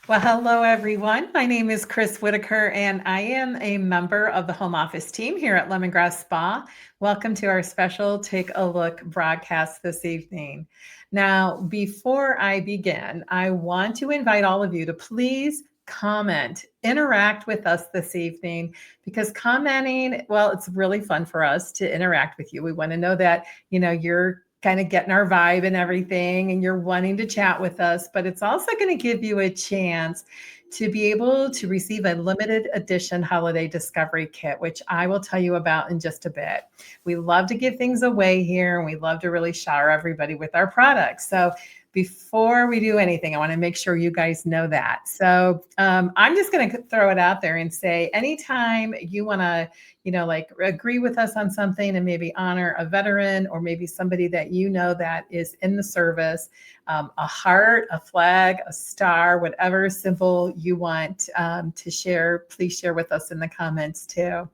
Well, hello, everyone. My name is Chris Whitaker, and I am a member of the home office team here at Lemongrass Spa. Welcome to our special Take a Look broadcast this evening. Now, before I begin, I want to invite all of you to please comment, interact with us this evening because commenting, well, it's really fun for us to interact with you. We want to know that, you're kind of getting our vibe and everything, and you're wanting to chat with us, but it's also going to give you a chance to be able to receive a limited edition holiday discovery kit, which I will tell you about in just a bit. We love to give things away here, and we love to really shower everybody with our products. So before we do anything, I want to make sure you guys know that. So I'm just going to throw it out there and say, anytime you want to like agree with us on something and maybe honor a veteran or maybe somebody that that is in the service, a heart, a flag, a star, whatever symbol you want to share, please share with us in the comments too.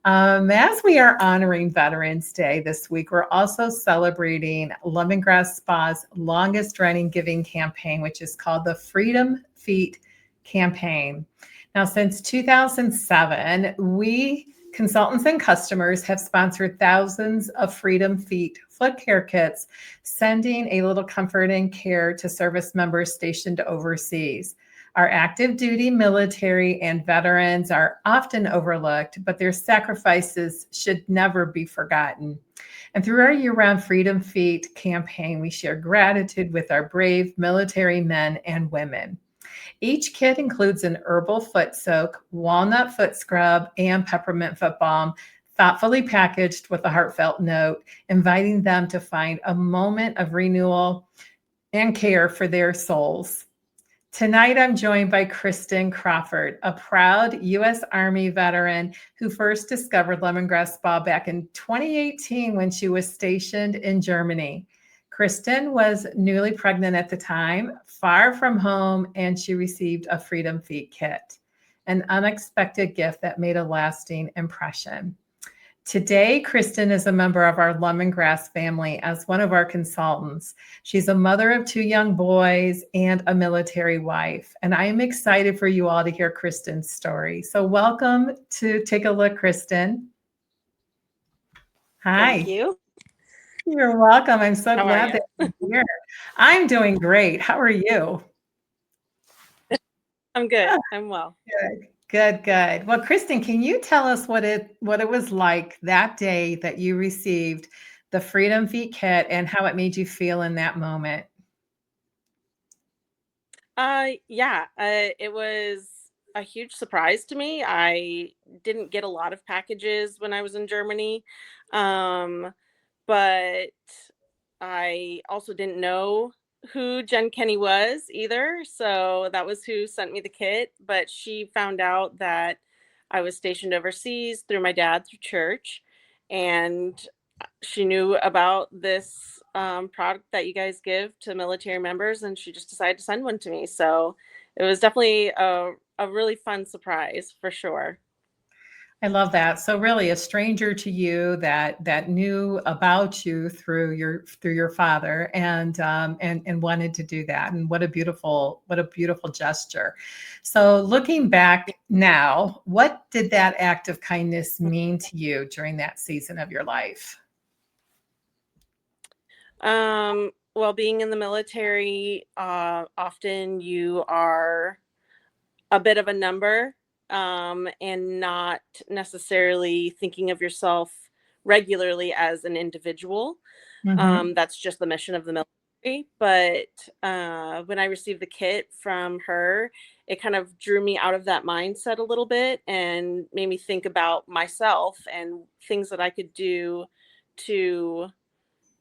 As we are honoring Veterans Day this week, we're also celebrating Lemongrass Spa's longest running giving campaign, which is called the Freedom Feet Campaign. Now, since 2007, we consultants and customers have sponsored thousands of Freedom Feet foot care kits, sending a little comfort and care to service members stationed overseas. Our active duty military and veterans are often overlooked, but their sacrifices should never be forgotten. And through our year-round Freedom Feet campaign, we share gratitude with our brave military men and women. Each kit includes an herbal foot soak, walnut foot scrub, and peppermint foot balm, thoughtfully packaged with a heartfelt note, inviting them to find a moment of renewal and care for their souls. Tonight, I'm joined by Christin Crawford, a proud U.S. Army veteran who first discovered Lemongrass Spa back in 2018 when she was stationed in Germany. Christin was newly pregnant at the time, far from home, and she received a Freedom Feet kit, an unexpected gift that made a lasting impression. Today, Christin is a member of our Lemongrass family as one of our consultants. She's a mother of two young boys and a military wife. And I am excited for you all to hear Christin's story. So welcome to Take a Look, Christin. Hi. Thank you. You're welcome. I'm so How are glad you? that you're here. I'm doing great. How are you? I'm good. I'm well. Good. Good, good. Well, Kristen, can you tell us what it was like that day that you received the Freedom Feet kit and how it made you feel in that moment? It was a huge surprise to me. I didn't get a lot of packages when I was in Germany. But I also didn't know who Jen Kenny was either. So that was who sent me the kit. But she found out that I was stationed overseas through my dad through church. And she knew about this product that you guys give to military members, and she just decided to send one to me. So it was definitely a really fun surprise for sure. I love that. So really a stranger to you that knew about you through your father and wanted to do that. And what a beautiful gesture. So looking back now, what did that act of kindness mean to you during that season of your life? Well, being in the military, often you are a bit of a number, and not necessarily thinking of yourself regularly as an individual. Mhm. That's just the mission of the military. But when I received the kit from her, it kind of drew me out of that mindset a little bit and made me think about myself and things that I could do to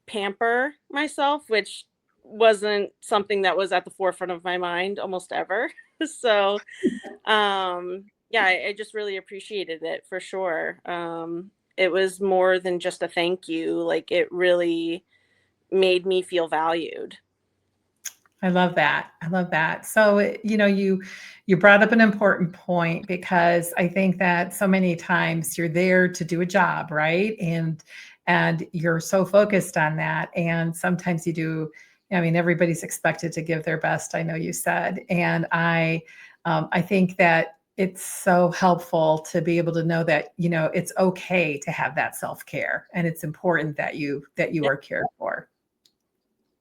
pamper myself, which wasn't something that was at the forefront of my mind almost ever. So, yeah, I just really appreciated it for sure. It was more than just a thank you. Like it really made me feel valued. I love that. I love that. So, you brought up an important point because I think that so many times you're there to do a job, right? And you're so focused on that, and sometimes you do I mean, everybody's expected to give their best, I know you said. And I think that it's so helpful to be able to know that, it's okay to have that self-care, and it's important that you Yeah, are cared for.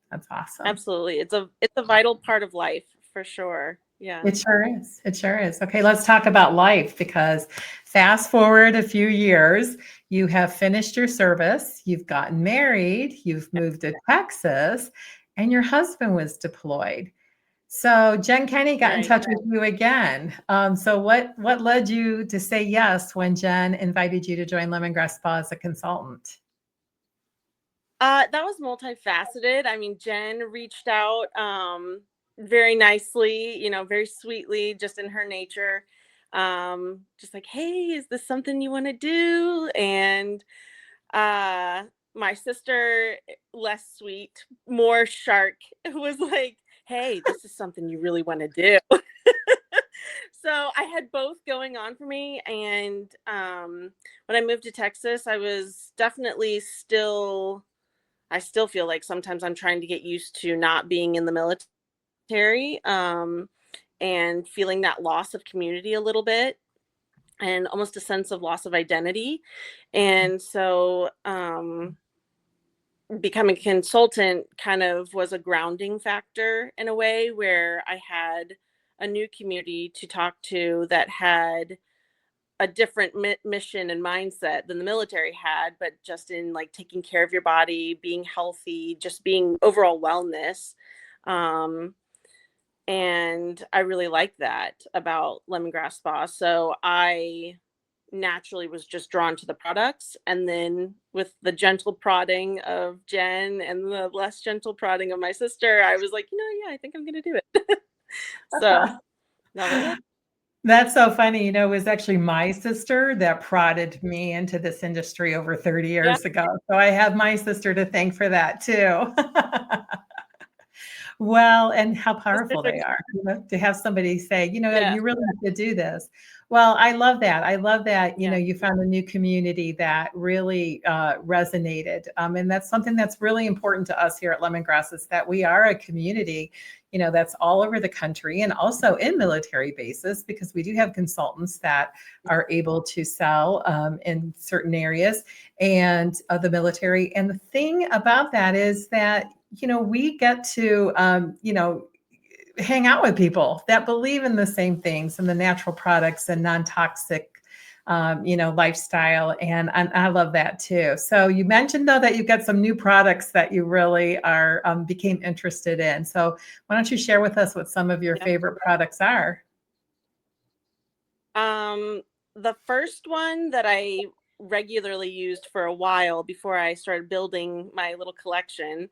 That's awesome. absolutely. It's a vital part of life for sure. Yeah. It sure is. It sure is. Okay, let's talk about life, because fast forward a few years, you have finished your service, you've gotten married, you've moved to Texas, and your husband was deployed. So Jen Kenny got in Right. touch with you again. So what led you to say yes when Jen invited you to join Lemongrass Spa as a consultant? That was multifaceted. I mean, Jen reached out very nicely, very sweetly, just in her nature. Just like, hey, is this something you want to do? And uh, my sister, less sweet, more shark, was like, hey, this is something you really want to do. So I had both going on for me. And when I moved to Texas, I still feel like sometimes I'm trying to get used to not being in the military, and feeling that loss of community a little bit, and almost a sense of loss of identity. And so becoming a consultant kind of was a grounding factor in a way, where I had a new community to talk to that had a different mission and mindset than the military had, but just in like taking care of your body, being healthy, just being overall wellness. Um, and I really liked that about Lemongrass Spa. So I naturally was just drawn to the products. And then with the gentle prodding of Jen and the less gentle prodding of my sister, I was like, yeah, I think I'm going to do it. So that was it. That's so funny. It was actually my sister that prodded me into this industry over 30 Yeah. years ago. So I have my sister to thank for that too. Well, and how Sisters powerful are they are, to have somebody say, Yeah. you really have to do this. Well, I love that. I love that, Yeah. you found a new community that really resonated. And that's something that's really important to us here at Lemongrass, is that we are a community, that's all over the country and also in military bases, because we do have consultants that are able to sell in certain areas and the military. And the thing about that is that, we get to, hang out with people that believe in the same things and the natural products and non-toxic, lifestyle. And I love that too. So you mentioned though that you've got some new products that you really are became interested in. So why don't you share with us what some of your Yeah. favorite products are? The first one that I regularly used for a while before I started building my little collection,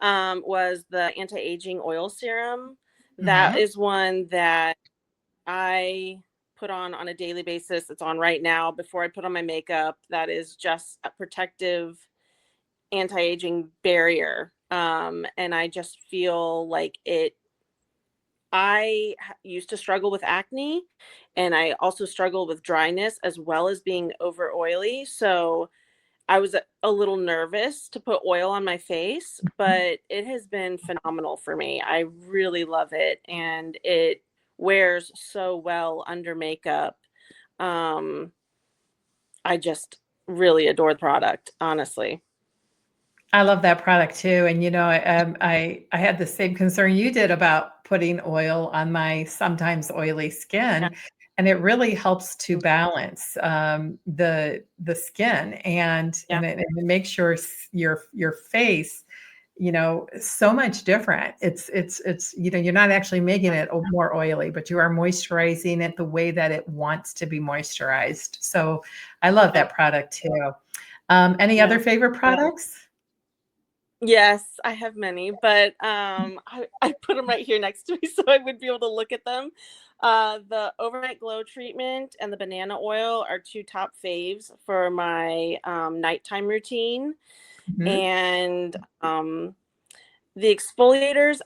was the anti-aging oil serum. That Hmm. is one that I put on a daily basis. It's on right now before I put on my makeup. That is just a protective anti-aging barrier. And I just feel like used to struggle with acne, and I also struggle with dryness as well as being over oily. So I was a little nervous to put oil on my face, but it has been phenomenal for me. I really love it, and it wears so well under makeup. Um, I just really adore the product, honestly. I love that product too. And I had the same concern you did about putting oil on my sometimes oily Yeah. skin, and it really helps to balance the skin, Yeah. and it makes your face, so much different. It's you're not actually making it more oily, but you are moisturizing it the way that it wants to be moisturized. So I love Yeah. that product too. Any other Yeah. favorite products? Yes, I have many, but I put them right here next to me so I would be able to look at them. The overnight glow treatment and the banana oil are two top faves for my nighttime routine. Mhm. And the exfoliators,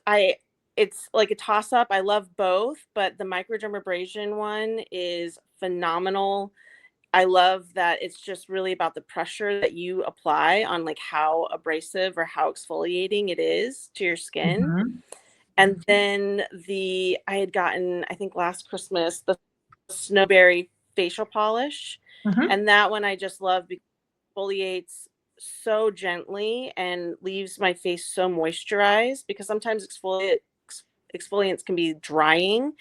it's like a toss up. I love both, but the microdermabrasion one is phenomenal. I love that it's just really about the pressure that you apply on like how abrasive or how exfoliating it is to your skin. Mhm. And then I had gotten, I think last Christmas, the snowberry facial polish. Mhm. And that one I just love because it exfoliates so gently and leaves my face so moisturized, because sometimes exfoliants can be drying,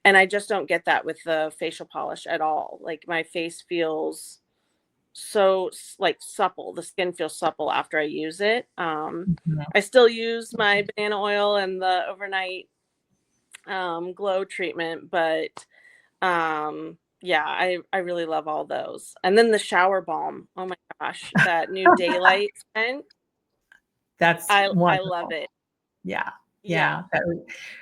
and I just don't get that with the facial polish at all. Like my face feels so like supple. The skin feels supple after I use it. Mhm. I still use my banana oil and the overnight glow treatment, but yeah, I really love all those. And then the shower balm. Oh my gosh, that new daylight scent. That's I love wonderful. it. Yeah. Yeah. Yeah, that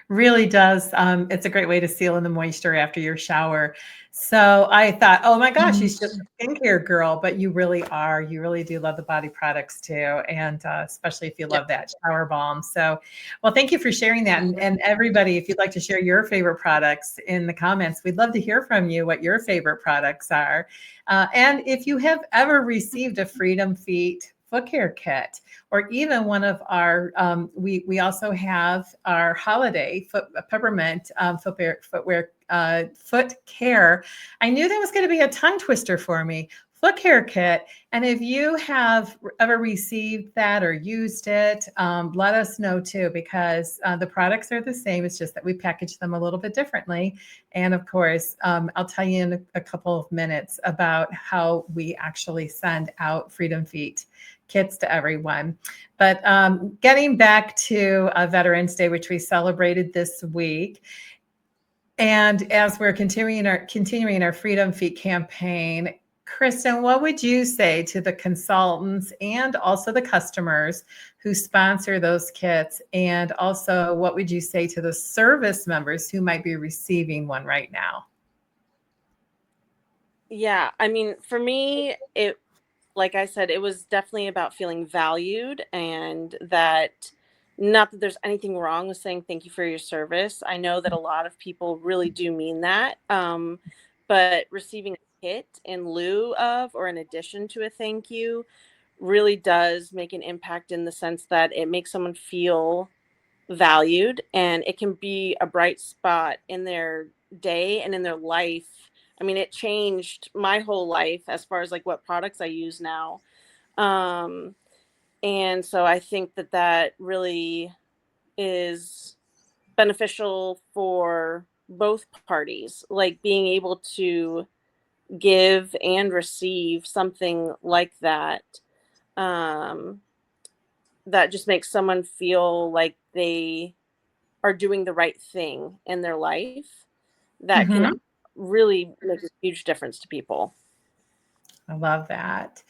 really does. It's a great way to seal in the moisture after your shower. So I thought, oh my gosh, she's just a skincare girl, but you really are. You really do love the body products too. And especially if you Yeah. love that shower balm. So, well, thank you for sharing that. Mhm. And everybody, if you'd like to share your favorite products in the comments, we'd love to hear from you what your favorite products are. And if you have ever received a Freedom Feet foot care kit, or even one of our, we also have our holiday peppermint foot care. I knew that was going to be a tongue twister for me. Foot care kit. And if you have ever received that or used it, let us know too, because the products are the same. It's just that we package them a little bit differently. And of course, I'll tell you in a couple of minutes about how we actually send out Freedom Feet kits to everyone. But getting back to Veterans Day, which we celebrated this week, and as we're continuing our Freedom Feet campaign, Christin, what would you say to the consultants and also the customers who sponsor those kits? And also, what would you say to the service members who might be receiving one right now? Yeah, I mean, for me, it like I said, it was definitely about feeling valued, and that not that there's anything wrong with saying thank you for your service. I know that a lot of people really do mean that. But receiving a kit in lieu of or in addition to a thank you really does make an impact, in the sense that it makes someone feel valued, and it can be a bright spot in their day and in their life. I mean, it changed my whole life as far as like what products I use now. Um, and so I think that that really is beneficial for both parties, like being able to give and receive something like that. Um, that just makes someone feel like they are doing the right thing in their life. That can Mhm. really make a huge difference to people. I love that.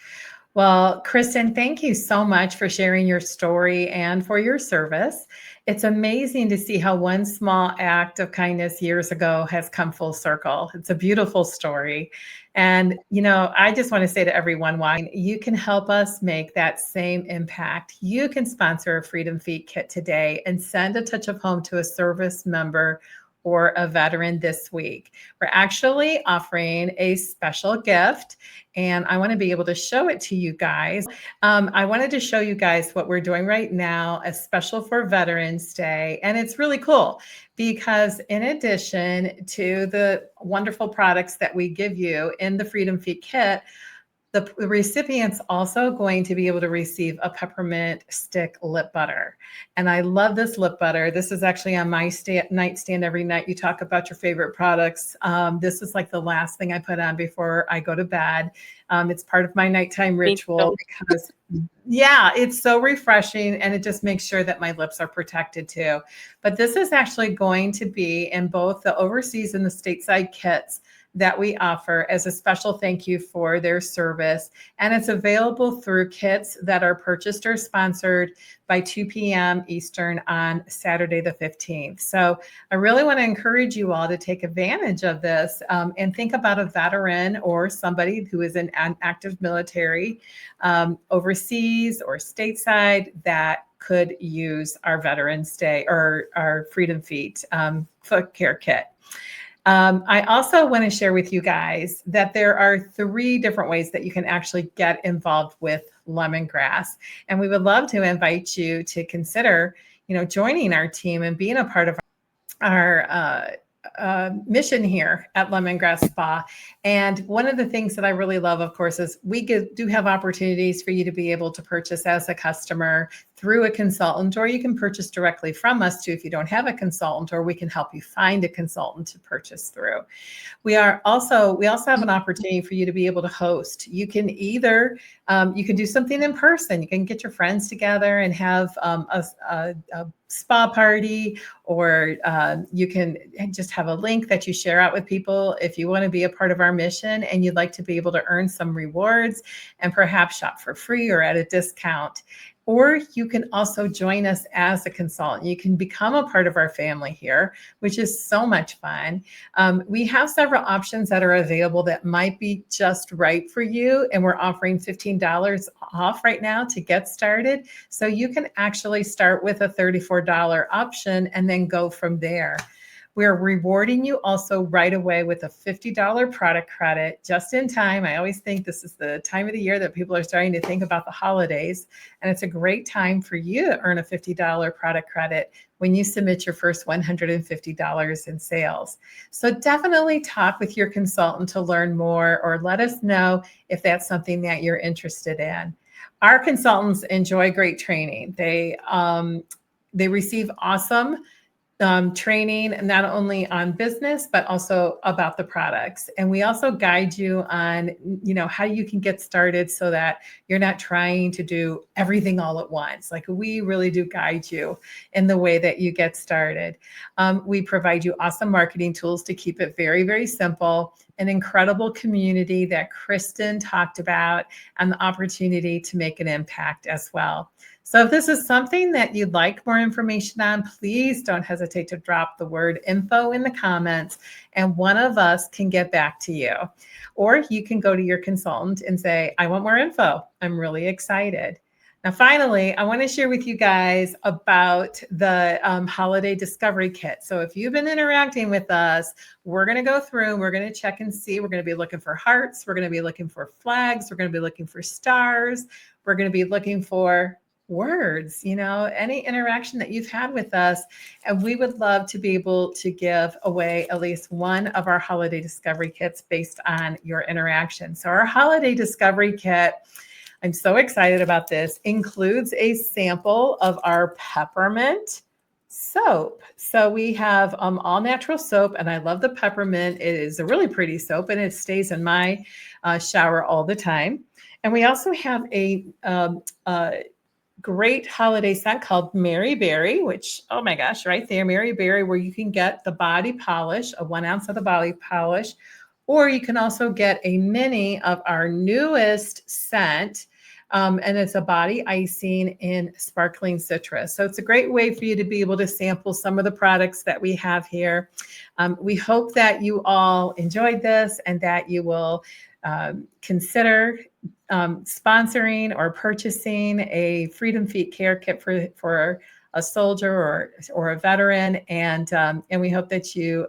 Well, Kristen, thank you so much for sharing your story and for your service. It's amazing to see how one small act of kindness years ago has come full circle. It's a beautiful story. And, I just want to say to everyone, why you can help us make that same impact. You can sponsor a Freedom Feet kit today and send a touch of home to a service member or a veteran this week. We're actually offering a special gift, and I want to be able to show it to you guys. I wanted to show you guys what we're doing right now, a special for Veterans Day. And it's really cool because in addition to the wonderful products that we give you in the Freedom Feet kit, the recipient's also going to be able to receive a peppermint stick lip butter. And I love this lip butter. This is actually on my nightstand every night. You talk about your favorite products. This is like the last thing I put on before I go to bed. It's part of my nighttime Me too. ritual because, yeah, it's so refreshing and it just makes sure that my lips are protected too. But this is actually going to be in both the overseas and the stateside kits that we offer as a special thank you for their service. And it's available through kits that are purchased or sponsored by 2 p.m. Eastern on Saturday the 15th. So I really want to encourage you all to take advantage of this and think about a veteran or somebody who is in an active military overseas or stateside that could use our Veterans Day or our Freedom Feet foot care kit. I also want to share with you guys that there are 3 different ways that you can actually get involved with lemongrass. And we would love to invite you to consider, joining our team and being a part of our mission here at Lemongrass Spa. And one of the things that I really love, of course, is we do have opportunities for you to be able to purchase as a customer through a consultant, or you can purchase directly from us too if you don't have a consultant, or we can help you find a consultant to purchase through. We also have an opportunity for you to be able to host. You can either you can do something in person. You can get your friends together and have a spa party, or you can just have a link that you share out with people if you want to be a part of our mission and you'd like to be able to earn some rewards and perhaps shop for free or at a discount. Or you can also join us as a consultant. You can become a part of our family here, which is so much fun. We have several options that are available that might be just right for you. And we're offering $15 off right now to get started. So you can actually start with a $34 option and then go from there. We're rewarding you also right away with a $50 product credit just in time. I always think this is the time of the year that people are starting to think about the holidays. And it's a great time for you to earn a $50 product credit when you submit your first $150 in sales. So definitely talk with your consultant to learn more, or let us know if that's something that you're interested in. Our consultants enjoy great training. They receive awesome training, not only on business, but also about the products. And we also guide you on, how you can get started so that you're not trying to do everything all at once. Like, we really do guide you in the way that you get started. We provide you awesome marketing tools to keep it very, very simple, an incredible community that Christin talked about, and the opportunity to make an impact as well. So if this is something that you'd like more information on, please don't hesitate to drop the word info in the comments, and one of us can get back to you. Or you can go to your consultant and say, I want more info. I'm really excited. Now, finally, I want to share with you guys about the holiday discovery kit. So if you've been interacting with us, we're going to go through and we're going to check and see. We're going to be looking for hearts. We're going to be looking for flags. We're going to be looking for stars. We're going to be looking for words, any interaction that you've had with us. And we would love to be able to give away at least one of our holiday discovery kits based on your interaction. So our holiday discovery kit, I'm so excited about this, includes a sample of our peppermint soap. So we have all natural soap, and I love the peppermint. It is a really pretty soap, and it stays in my shower all the time. And we also have a great holiday scent called Mary Berry, which, oh my gosh, right there, Mary Berry, where you can get the body polish, a 1 ounce of the body polish, or you can also get a mini of our newest scent. And it's a body icing in sparkling citrus. So it's a great way for you to be able to sample some of the products that we have here. We hope that you all enjoyed this and that you will consider sponsoring or purchasing a Freedom Feet care kit for a soldier or a veteran, and we hope that you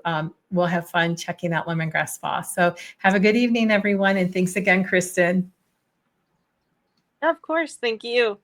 will have fun checking out Lemongrass Spa. So have a good evening, everyone, and thanks again, Christin. Of course, thank you.